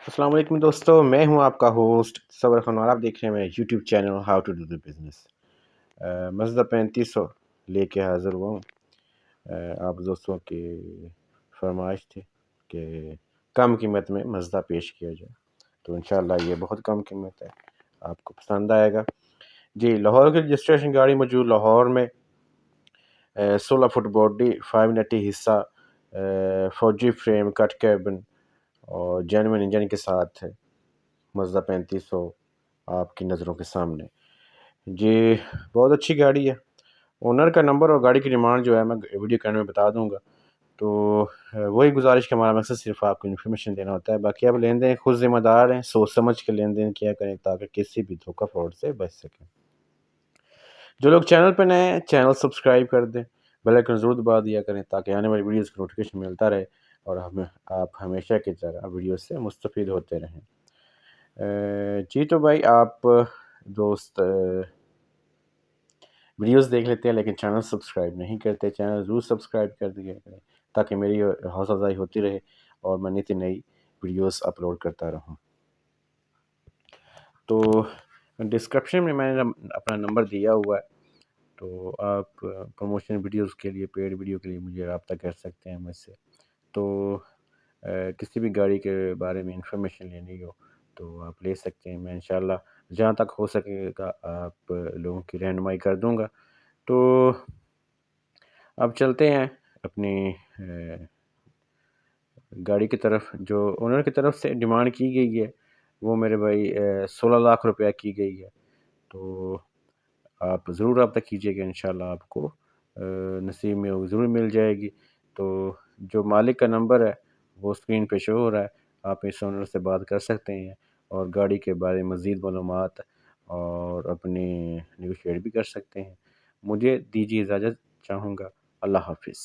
السلام علیکم دوستو، میں ہوں آپ کا ہوسٹ صبر خان اور آپ دیکھ رہے ہیں میرے YouTube channel how to do the business. Mazda 3500 لے کے حاضر ہوا ہوں۔ آپ دوستوں کی فرمائش تھی کہ کم قیمت میں مزدا پیش کیا جائے، تو انشاءاللہ یہ بہت کم قیمت ہے، آپ کو پسند آئے گا۔ جی، لاہور کی رجسٹریشن گاڑی موجود لاہور میں، 16 فٹ باڈی، 590 حصہ، فوجی فریم، کٹ کیبن اور جینوئن انجن کے ساتھ ہے۔ مزدا 3500 آپ کی نظروں کے سامنے جی، بہت اچھی گاڑی ہے۔ اونر کا نمبر اور گاڑی کی ڈیمانڈ جو ہے میں ویڈیو کے اینڈ میں بتا دوں گا، تو وہی گزارش کا ہمارا مقصد صرف آپ کو انفارمیشن دینا ہوتا ہے، باقی آپ لین دین خود ذمہ دار ہیں، سوچ سمجھ کے لین دین کیا کریں تاکہ کسی بھی دھوکہ فراڈ سے بچ سکیں۔ جو لوگ چینل پہ نئے ہیں چینل سبسکرائب کر دیں، بیل آئیکن ضرور دبا دیا کریں تاکہ آنے والی ویڈیوز کی نوٹیفیکیشن ملتا رہے اور آپ ہمیشہ کی طرح ویڈیوز سے مستفید ہوتے رہیں۔ جی تو بھائی، آپ دوست ویڈیوز دیکھ لیتے ہیں لیکن چینل سبسکرائب نہیں کرتے، چینل ضرور سبسکرائب کر دیا کریں تاکہ میری حوصلہ افزائی ہوتی رہے اور میں نئی نئی ویڈیوز اپلوڈ کرتا رہوں۔ تو ڈسکرپشن میں نے اپنا نمبر دیا ہوا ہے، تو آپ پروموشن ویڈیوز کے لیے، پیڈ ویڈیو کے لیے مجھے رابطہ کر سکتے ہیں مجھ سے۔ تو کسی بھی گاڑی کے بارے میں انفارمیشن لینی ہو تو آپ لے سکتے ہیں، میں انشاءاللہ جہاں تک ہو سکے گا آپ لوگوں کی رہنمائی کر دوں گا۔ تو اب چلتے ہیں اپنی گاڑی کی طرف۔ جو اونر کی طرف سے ڈیمانڈ کی گئی ہے وہ میرے بھائی 16 لاکھ روپیہ کی گئی ہے، تو آپ ضرور رابطہ کیجیے گا، انشاءاللہ آپ کو نصیب میں وہ ضرور مل جائے گی۔ تو جو مالک کا نمبر ہے وہ اسکرین پہ شو ہو رہا ہے، آپ اس اونر سے بات کر سکتے ہیں اور گاڑی کے بارے میں مزید معلومات اور اپنی نیگوشیٹ بھی کر سکتے ہیں۔ مجھے دیجیے اجازت، چاہوں گا۔ اللہ حافظ۔